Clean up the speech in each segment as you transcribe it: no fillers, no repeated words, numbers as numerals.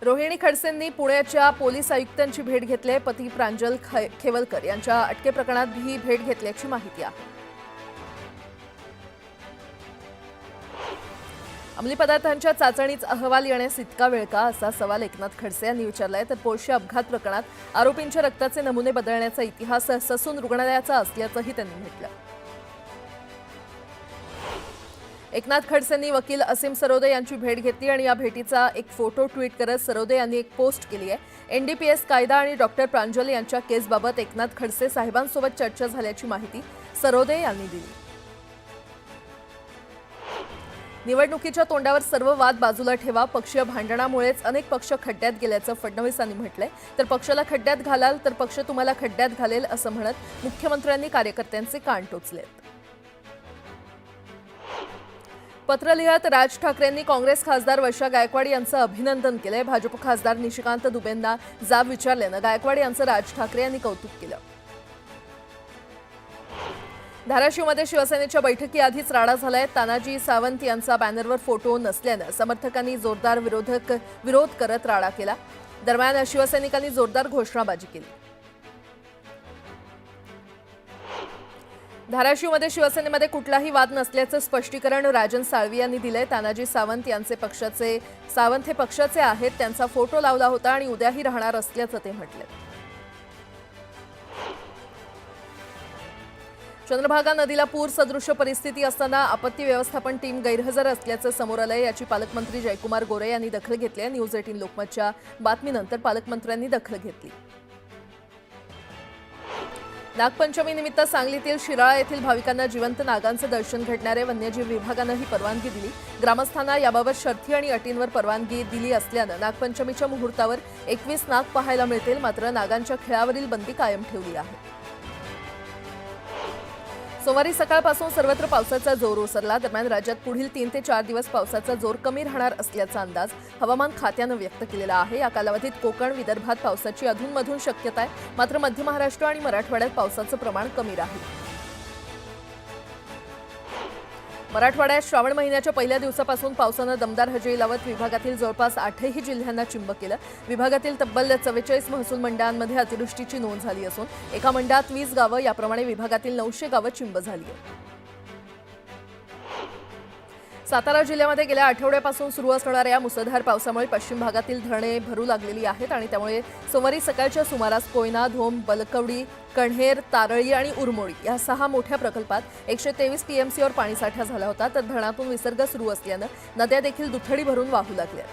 रोहिणी खडसेंनी पुण्याच्या पोलीस आयुक्तांची भेट घेतली. पती प्रांजल खेवलकर यांच्या अटकेप्रकरणात ही भेट घेतल्याची माहिती आहे. अंमली पदार्थांच्या चाचणीचा अहवाल येण्यास इतका वेळ का, असा सवाल एकनाथ खडसे यांनी विचारलाय. तर पोर्शे अपघात प्रकरणात आरोपींच्या रक्ताचे नमुने बदलण्याचा इतिहास ससून रुग्णालयाचा असल्याचंही त्यांनी म्हटलं. एकनाथ खडसेंनी वकील असीम सरोदे यांची भेट घेतली आणि या भेटीचा एक फोटो ट्विट करत सरोदे यांनी एक पोस्ट केली आहे. एनडीपीएस कायदा आणि डॉक्टर प्रांजल यांच्या केसबाबत एकनाथ खडसे साहेबांसोबत चर्चा झाल्याची माहिती सरोदे यांनी दिली. निवडणुकीच्या तोंडावर सर्व वाद बाजूला ठेवा. पक्षीय भांडणामुळेच अनेक पक्ष खड्ड्यात गेल्याचं फडणवीसांनी म्हटलंय. तर पक्षाला खड्ड्यात घालाल तर पक्ष तुम्हाला खड्ड्यात घालेल असं म्हणत मुख्यमंत्र्यांनी कार्यकर्त्यांचे कान टोचलेत. पत्र लिहत राज ठाकरेंनी काँग्रेस खासदार वर्षा गायकवाड यांचं अभिनंदन केलंय. भाजप खासदार निशिकांत दुबेंना जाब विचारल्यानं गायकवाड यांचं राज ठाकरे यांनी कौतुक केलं. धाराशिवमध्ये शिवसेनेच्या बैठकीआधीच राडा झालाय. तानाजी सावंत यांचा बॅनरवर फोटो नसल्यानं समर्थकांनी जोरदार विरोध करत राडा केला. दरम्यान शिवसैनिकांनी जोरदार घोषणाबाजी केली. धाराशिवमध्ये शिवसेनेमध्ये कुठलाही वाद नसल्याचं स्पष्टीकरण राजन साळवी यांनी दिलंय. तानाजी सावंत हे पक्षाचे आहेत, त्यांचा फोटो लावला होता आणि उद्याही राहणार असल्याचं ते म्हटले. चंद्रभागा नदीला पूर सदृश्य परिस्थिती असताना आपत्ती व्यवस्थापन टीम गैरहजर असल्याचं समोर आलंय. याची पालकमंत्री जयकुमार गोरे यांनी दखल घेतली आहे. न्यूज 18 लोकमतच्या बातमीनंतर पालकमंत्र्यांनी दखल घेतली. नागपंचमी निमित्त सांगलीतील शिराळा येथील भाविकांना जिवंत नागांचं दर्शन घडणाऱ्या वन्यजीव विभागानं ही परवानगी दिली. ग्रामस्थांना याबाबत शर्थी आणि अटींवर परवानगी दिली असल्यानं नागपंचमीच्या मुहूर्तावर 21 नाग पाहायला मिळतील. मात्र नागांच्या खेळावरील बंदी कायम ठेवली आहे. सोमवारी सकाळपासून सर्वत्र पावसाचा जोर ओसरला. दरम्यान राज्यात पुढील 3 ते 4 दिवस पावसाचा जोर कमी राहणार असल्याचा अंदाज हवामान खात्यानं व्यक्त केलेला आहे. या कालावधीत कोकण विदर्भात पावसाची अधूनमधून शक्यता आहे. मात्र मध्य महाराष्ट्र आणि मराठवाड्यात पावसाचं प्रमाण कमी राहील. मराठवाड्यात श्रावण महिन्याच्या पहिल्या दिवसापासून पावसानं दमदार हजेरी लावत विभागातील जवळपास 8ही जिल्ह्यांना चिंब केलं. विभागातील तब्बल 44 महसूल मंडळांमध्ये अतिवृष्टीची नोंद झाली असून एका मंडळात 20 गावं, याप्रमाणे विभागातील 900 गावं चिंब झाली आहेत. सातारा जिल्ह्यामध्ये गेल्या आठवड्यापासून सुरू असणाऱ्या मुसळधार पावसामुळे पश्चिम भागातील धरणे भरू लागलेली आहेत आणि त्यामुळे सोमवारी सकाळच्या सुमारास कोयना, धोम, बलकवडी, कण्हेर, तारळी आणि उरमोडी या 6 मोठ्या प्रकल्पात 123 टीएमसीवर पाणीसाठा झाला होता. तर धरणातून विसर्ग सुरू असल्यानं नद्या देखील दुथडी भरून वाहू लागल्या.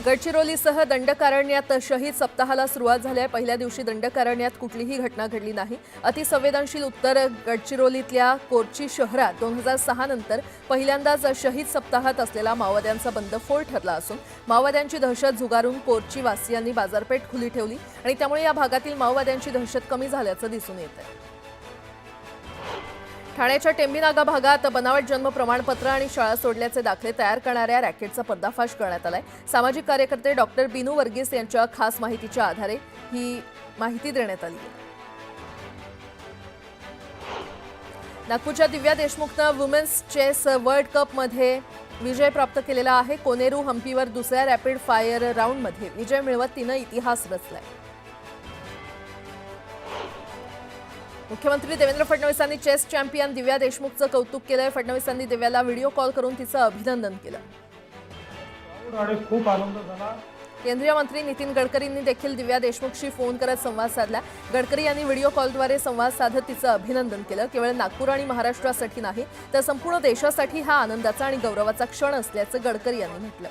गडचिरोलीसह दंडकारण्यात शहीद सप्ताहाला सुरुवात झाली आहे. पहिल्या दिवशी दंडकारण्यात कुठलीही घटना घडली नाही. अतिसंवेदनशील उत्तर गडचिरोलीतल्या कोरची शहरात 2006 नंतर पहिल्यांदाच शहीद सप्ताहात असलेला माओवाद्यांचा बंडफोड ठरला असून माओवाद्यांची दहशत झुगारून कोरची वासियांनी बाजारपेठ खुली ठेवली आणि त्यामुळे या भागातील माओवाद्यांची दहशत कमी झाल्याचं दिसून येत आहे. ठाण्याच्या टेंभीनागा भागात बनावट जन्म प्रमाणपत्र आणि शाळा सोडल्याचे दाखले तयार करणाऱ्या रॅकेटचा पर्दाफाश करण्यात आलाय. सामाजिक कार्यकर्ते डॉक्टर बिनू वर्गीस यांच्या खास माहितीच्या आधारे ही माहिती देण्यात आली आहे. नागपूरच्या दिव्या देशमुखनं वुमेन्स चेस वर्ल्ड कपमध्ये विजय प्राप्त केलेला आहे. कोनेरू हम्पीवर दुसऱ्या रॅपिड फायर राऊंडमध्ये विजय मिळवत तिनं इतिहास रचलाय. मुख्यमंत्री देवेंद्र फडणवीसांनी चेस चॅम्पियन दिव्या देशमुखचं कौतुक केलंय. फडणवीसांनी दिव्याला व्हिडिओ कॉल करून तिचं अभिनंदन केलं. खूप आनंद झाला. केंद्रीय मंत्री नितीन गडकरींनी देखील दिव्या देशमुखशी फोन करत संवाद साधला. गडकरी यांनी व्हिडिओ कॉलद्वारे संवाद साधत तिचं अभिनंदन केलं. केवळ नागपूर आणि महाराष्ट्रासाठी नाही तर संपूर्ण देशासाठी हा आनंदाचा आणि गौरवाचा क्षण असल्याचं गडकरी यांनी म्हटलं.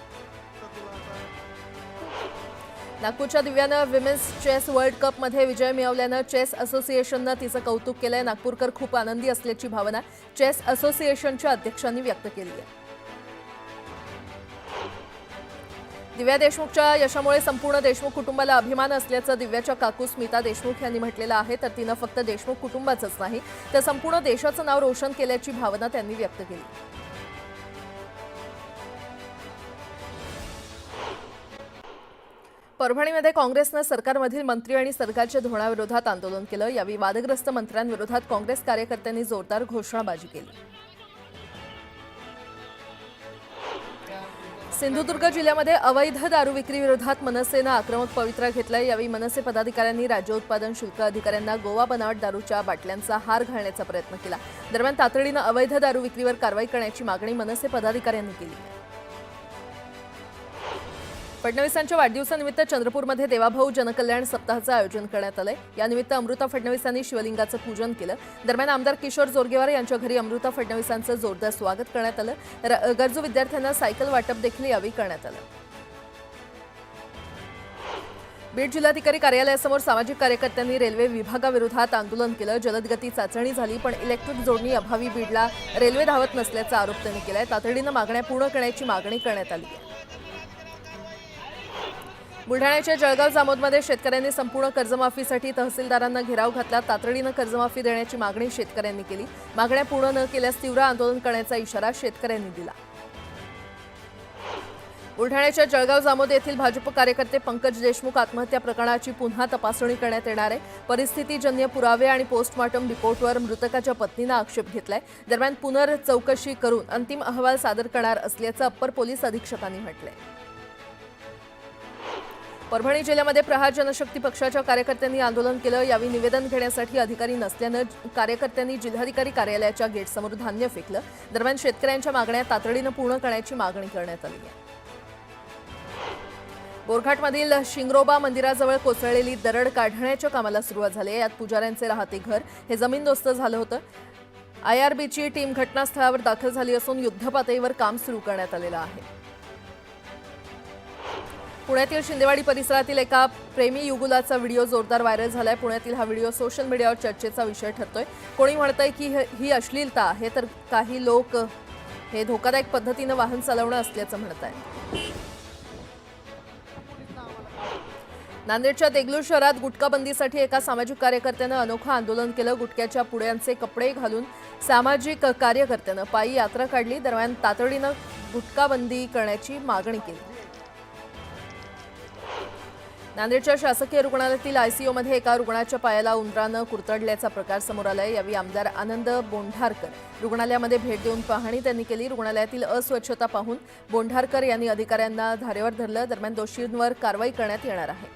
नागपूरच्या दिव्यानं विमेन्स चेस वर्ल्ड कपमध्ये विजय मिळवल्यानं चेस असोसिएशननं तिचं कौतुक केलंय. नागपूरकर खूप आनंदी असल्याची भावना चेस असोसिएशनच्या अध्यक्षांनी व्यक्त केली आहे. दिव्या देशमुखच्या यशामुळे संपूर्ण देशमुख कुटुंबाला अभिमान असल्याचं दिव्याच्या काकू स्मिता देशमुख यांनी म्हटलेलं आहे. तर तिनं फक्त देशमुख कुटुंबाचंच नाही तर संपूर्ण देशाचं नाव रोशन केल्याची भावना त्यांनी व्यक्त केली. परभणीमध्ये काँग्रेसनं सरकारमधील मंत्री आणि सरकारच्या धोरणाविरोधात आंदोलन केलं. यावेळी वादग्रस्त मंत्र्यांविरोधात काँग्रेस कार्यकर्त्यांनी जोरदार घोषणाबाजी केली. सिंधुदुर्ग जिल्ह्यामध्ये अवैध दारू विक्री विरोधात मनसेनं आक्रमक पवित्रा घेतलाय। यावेळी मनसे पदाधिकाऱ्यांनी राज्य उत्पादन शुल्क अधिकाऱ्यांना गोवा बनावट दारूच्या बाटल्यांचा हार घालण्याचा प्रयत्न केला। दरम्यान तातडीनं अवैध दारू विक्रीवर कारवाई करण्याची मागणी मनसे पदाधिकाऱ्यांनी केली। फडणवीसांच्या वाढदिवसानिमित्त चंद्रपूरमध्ये देवाभाऊ जनकल्याण सप्ताहाचं आयोजन करण्यात आलंय। यानिमित्त अमृता फडणवीसांनी शिवलिंगाचं पूजन केलं। दरम्यान आमदार किशोर जोरगेवार यांच्या घरी अमृता फडणवीसांचं जोरदार स्वागत करण्यात आलं। गरजू विद्यार्थ्यांना सायकल वाटप देखील यावेळी करण्यात आलं। बीड जिल्हाधिकारी कार्यालयासमोर सामाजिक कार्यकर्त्यांनी रेल्वे विभागाविरोधात आंदोलन केलं। जलदगती चाचणी झाली पण इलेक्ट्रिक जोडणी अभावी बीडला रेल्वे धावत नसल्याचा आरोप त्यांनी केलाय। तातडीनं मागण्या पूर्ण करण्याची मागणी करण्यात आली आहे। बुलढाण्याच्या जळगाव जामोदमध्ये शेतकऱ्यांनी संपूर्ण कर्जमाफीसाठी तहसीलदारांना घेराव घातला। तातडीनं कर्जमाफी देण्याची मागणी शेतकऱ्यांनी केली। मागण्या पूर्ण न केल्यास तीव्र आंदोलन करण्याचा इशारा शेतकऱ्यांनी दिला। बुलढाण्याच्या जळगाव जामोद येथील भाजप कार्यकर्ते पंकज देशमुख आत्महत्या प्रकरणाची पुन्हा तपासणी करण्यात येणार आहे। परिस्थितीजन्य पुरावे आणि पोस्टमॉर्टम रिपोर्टवर मृतकाच्या पत्नीनं आक्षेप घेतलाय। दरम्यान पुनर्चौकशी करून अंतिम अहवाल सादर करणार असल्याचं अप्पर पोलीस अधीक्षकांनी म्हटलंय। परभणी जिल्ह्यामध्ये प्रहार जनशक्ती पक्षाच्या कार्यकर्त्यांनी आंदोलन केलं। यावेळी निवेदन घेण्यासाठी अधिकारी नसल्यानं कार्यकर्त्यांनी जिल्हाधिकारी कार्यालयाच्या गेटसमोर धान्य फेकलं। दरम्यान शेतकऱ्यांच्या मागण्या तातडीनं पूर्ण करण्याची मागणी करण्यात आली आहे। बोरघाटमधील शिंगरोबा मंदिराजवळ कोसळलेली दरड काढण्याच्या कामाला सुरुवात झाली आहे। यात पुजाऱ्यांचे राहते घर हे जमीनदोस्त झालं होतं। IRBची टीम घटनास्थळावर दाखल झाली असून युद्धपातळीवर काम सुरू करण्यात आलेलं आहे। पुण्यातील शिंदेवाडी परिसरातील एका प्रेमी युगुलाचा व्हिडिओ जोरदार व्हायरल झालाय। पुण्यातील हा व्हिडिओ सोशल मीडियावर चर्चेचा विषय ठरतोय। कोणी म्हणतंय की ही अश्लीलता आहे तर काही लोक हे धोकादायक पद्धतीनं वाहन चालवणं असल्याचं म्हणत आहेत। नांदेडच्या देगलूर शहरात गुटखा बंदीसाठी एका सामाजिक कार्यकर्त्यानं अनोखं आंदोलन केलं। गुटख्याच्या पुड्यांचे कपडे घालून सामाजिक कार्यकर्त्यानं पायी यात्रा काढली। दरम्यान तातडीनं गुटखा बंदी करण्याची मागणी केली। नांदेडच्या शासकीय रुग्णालयातील ICUमध्ये एका रुग्णाच्या पायाला उंदरानं कुरतडल्याचा प्रकार समोर आलाय। यावेळी आमदार आनंद बोंढारकर रुग्णालयामध्ये भेट देऊन पाहणी त्यांनी केली। रुग्णालयातील अस्वच्छता पाहून बोंढारकर यांनी अधिकाऱ्यांना धारेवर धरलं। दरम्यान दोषींवर कारवाई करण्यात येणार आहे।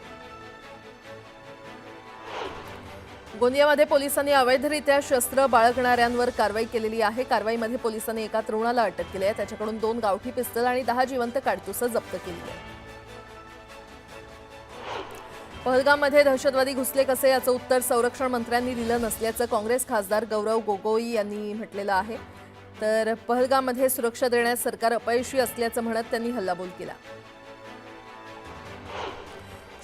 गोंदियामध्ये पोलिसांनी अवैधरित्या शस्त्र बाळगणाऱ्यांवर कारवाई केलेली आहे। कारवाईमध्ये पोलिसांनी एका तरुणाला अटक केली आहे। त्याच्याकडून 2 गावठी पिस्तल आणि 10 जिवंत काडतुसं जप्त केली आहे। पहलगाममध्ये दहशतवादी घुसले कसे याचं उत्तर संरक्षण मंत्र्यांनी दिलं नसल्याचं काँग्रेस खासदार गौरव गोगोई यांनी म्हटलेलं आहे। तर पहलगाममध्ये सुरक्षा देण्यास सरकार अपयशी असल्याचं म्हणत त्यांनी हल्लाबोल केला।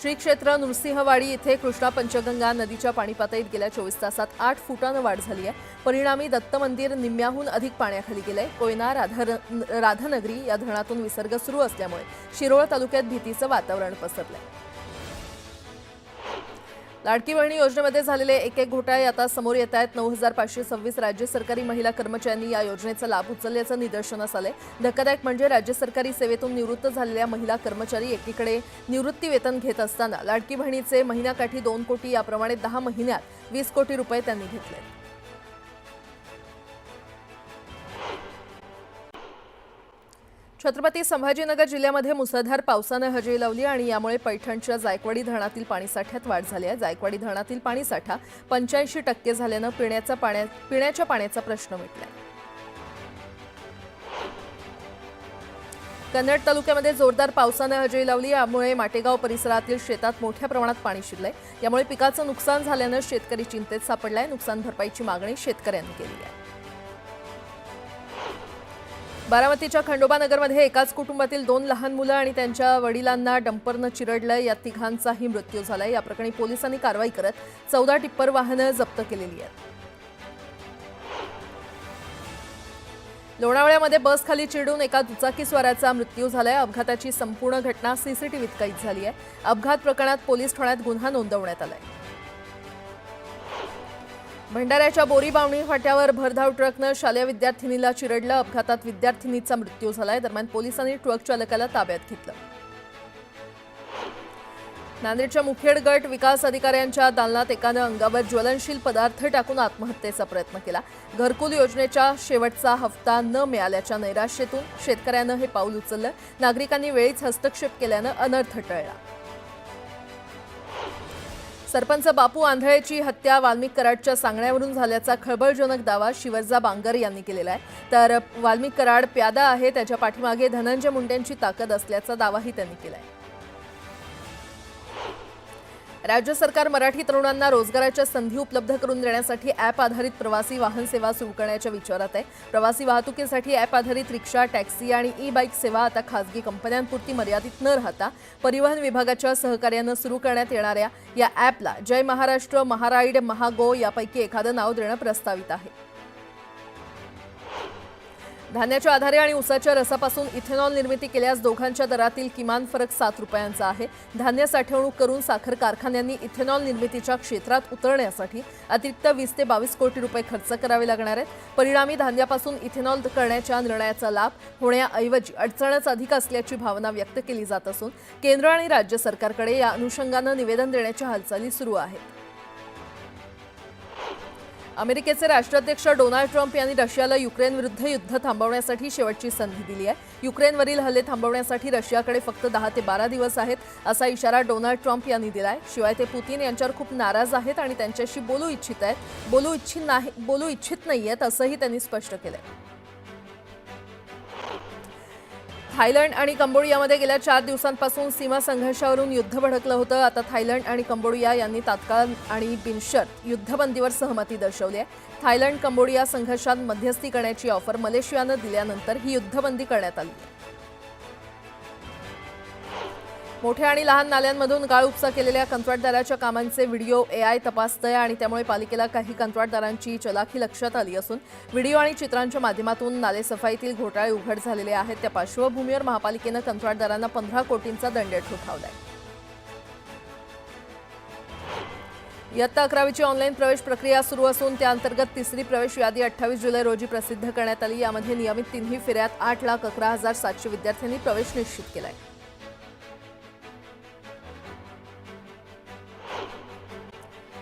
श्री क्षेत्र नृसिंहवाडी इथे कृष्णा पंचगंगा नदीच्या पाणी पातळीत गेल्या 24 तासात 8 फुटानं वाढ झाली आहे। परिणामी दत्त मंदिर निम्म्याहून अधिक पाण्याखाली गेलंय। कोयना राधानगरी या धरणातून विसर्ग सुरू असल्यामुळे शिरोळ तालुक्यात भीतीचं वातावरण पसरलंय। लाडकी बहिणी योजनेमध्ये झालेले एक घोटाळे आता समोर येत आहेत। 9526 राज्य सरकारी महिला कर्मचाऱ्यांनी या योजनेचा लाभ उचलल्याचं निदर्शनास आलंय। धक्कादायक म्हणजे राज्य सरकारी सेवेतून निवृत्त झालेल्या महिला कर्मचारी एकीकडे निवृत्ती वेतन घेत असताना लाडकी बहिणीचे महिन्याकाठी 2 कोटी याप्रमाणे 10 महिन्यात 20 कोटी रुपये त्यांनी घेतले। छत्रपती संभाजीनगर जिल्ह्यामध्ये मुसळधार पावसानं हजेरी लावली आणि यामुळे पैठणच्या जायकवाडी धरणातील पाणीसाठ्यात वाढ झाली आहे। जायकवाडी धरणातील पाणीसाठा 85% झाल्यानं पिण्याच्या पाण्याचा प्रश्न मिटलाय। कन्नड तालुक्यामध्ये जोरदार पावसानं हजेरी लावली। यामुळे माटेगाव परिसरातील शेतात मोठ्या प्रमाणात पाणी शिरलंय। यामुळे पिकाचं नुकसान झाल्यानं शेतकरी चिंतेत सापडलाय। नुकसान भरपाईची मागणी शेतकऱ्यांनी केली आहे। बारामतीच्या खंडोबानगरमध्ये एकाच कुटुंबातील 2 लहान मुलं आणि त्यांच्या वडिलांना डंपरनं चिरडलं। या तिघांचाही मृत्यू झालाय। या प्रकरणी पोलिसांनी कारवाई करत 14 टिप्पर वाहनं जप्त केलेली आहेत। लोणावळ्यामध्ये बस खाली चिरडून एका दुचाकीस्वाराचा मृत्यू झालाय। अपघाताची संपूर्ण घटना CCTVत कैद झाली आहे। अपघात प्रकरणात पोलीस ठाण्यात गुन्हा नोंदवण्यात आलाय। भंडाऱ्याच्या बोरीबावणी फाट्यावर भरधाव ट्रकनं शालेय विद्यार्थिनीला चिरडलं। अपघातात विद्यार्थिनीचा मृत्यू झालाय। दरम्यान पोलिसांनी ट्रक चालकाला ताब्यात घेतलं। नांदेडच्या मुखेड गट विकास अधिकाऱ्यांच्या दालनात एकानं अंगावर ज्वलनशील पदार्थ टाकून आत्महत्येचा प्रयत्न केला। घरकुल योजनेचा शेवटचा हप्ता न मिळाल्याच्या नैराश्यातून शेतकऱ्यानं हे पाऊल उचललं। नागरिकांनी वेळीच हस्तक्षेप केल्यानं अनर्थ टळला। सरपंच बापू आंधळेची हत्या वाल्मिक कराडच्या सांगण्यावरून झाल्याचा खळबळजनक दावा शिवरजा बांगर यांनी केलेला आहे। तर वाल्मिक कराड प्यादा आहे, त्याच्या पाठीमागे धनंजय मुंडेंची ताकद असल्याचा दावाही त्यांनी केलाय। राज्य सरकार मराठी तरुणांना रोजगाराच्या संधी उपलब्ध करून देण्यासाठी ॲप आधारित प्रवासी वाहन सेवा सुरू करण्याच्या विचारात आहे। प्रवासी वाहतुकीसाठी ॲप आधारित रिक्षा, टॅक्सी आणि ई-बाईक सेवा आता खासगी कंपन्यांपुरती मर्यादित न राहता परिवहन विभागाच्या सहकार्यानं सुरू करण्यात येणाऱ्या या ॲपला जय महाराष्ट्र, महाराईड, महागो यापैकी एखादं नाव देणं प्रस्तावित आहे। धान्याच्या आधारे आणि ऊसाच्या रसापासून इथेनॉल निर्मिती केल्यास दोघांच्या दरातील किमान फरक 7 रुपयांचा आहे। धान्य साठवणूक करून साखर कारखान्यांनी इथेनॉल निर्मितीच्या क्षेत्रात उतरण्यासाठी अतिरिक्त 20 ते 22 कोटी रुपये खर्च करावे लागणार आहेत। परिणामी धान्यापासून इथेनॉल करण्याच्या निर्णयाचा लाभ होण्याऐवजी अडचणच अधिक असल्याची भावना व्यक्त केली जात असून केंद्र आणि राज्य सरकारकडे या अनुषंगानं निवेदन देण्याच्या हालचाली सुरू आहेत। अमेरिकेचे राष्ट्राध्यक्ष डोनाल्ड ट्रम्प यांनी रशियाला युक्रेनविरुद्ध युद्ध थांबवण्यासाठी शेवटची संधी दिली आहे। युक्रेनवरील हल्ले थांबवण्यासाठी रशियाकडे फक्त 10 ते 12 दिवस आहेत, असा इशारा डोनाल्ड ट्रम्प यांनी दिलाय। शिवाय ते पुतीन यांच्यावर खूप नाराज आहेत आणि त्यांच्याशी बोलू इच्छित नाहीयेत असंही त्यांनी स्पष्ट केलंय। थायलंड आणि कंबोडियामध्ये गेल्या 4 दिवसांपासून सीमा संघर्षावरून युद्ध भडकलं होतं। आता थायलंड आणि कंबोडिया यांनी तात्काळ आणि बिनशर्त युद्धबंदीवर सहमती दर्शवली आहे। थायलंड कंबोडिया संघर्षात मध्यस्थी करण्याची ऑफर मलेशियानं दिल्यानंतर ही युद्धबंदी करण्यात आली आहे। मोठ्या आणि लहान नाल्यांमधून गाळ उपसा केलेल्या कंत्राटदाराच्या कामांचे व्हिडिओ AI तपासतंय आणि त्यामुळे पालिकेला काही कंत्राटदारांची चलाखी लक्षात आली असून व्हिडिओ आणि चित्रांच्या माध्यमातून नाले सफाईतील घोटाळे उघड झालेले आहेत। त्या पार्श्वभूमीवर महापालिकेनं कंत्राटदारांना 15 कोटींचा दंड ठोठावलाय। इयत्ता 11वीची ऑनलाईन प्रवेश प्रक्रिया सुरू असून त्याअंतर्गत तिसरी प्रवेश यादी 28 जुलै रोजी प्रसिद्ध करण्यात आली। यामध्ये नियमित 3ही फेऱ्यात 8,11,700 विद्यार्थ्यांनी प्रवेश निश्चित केलाय।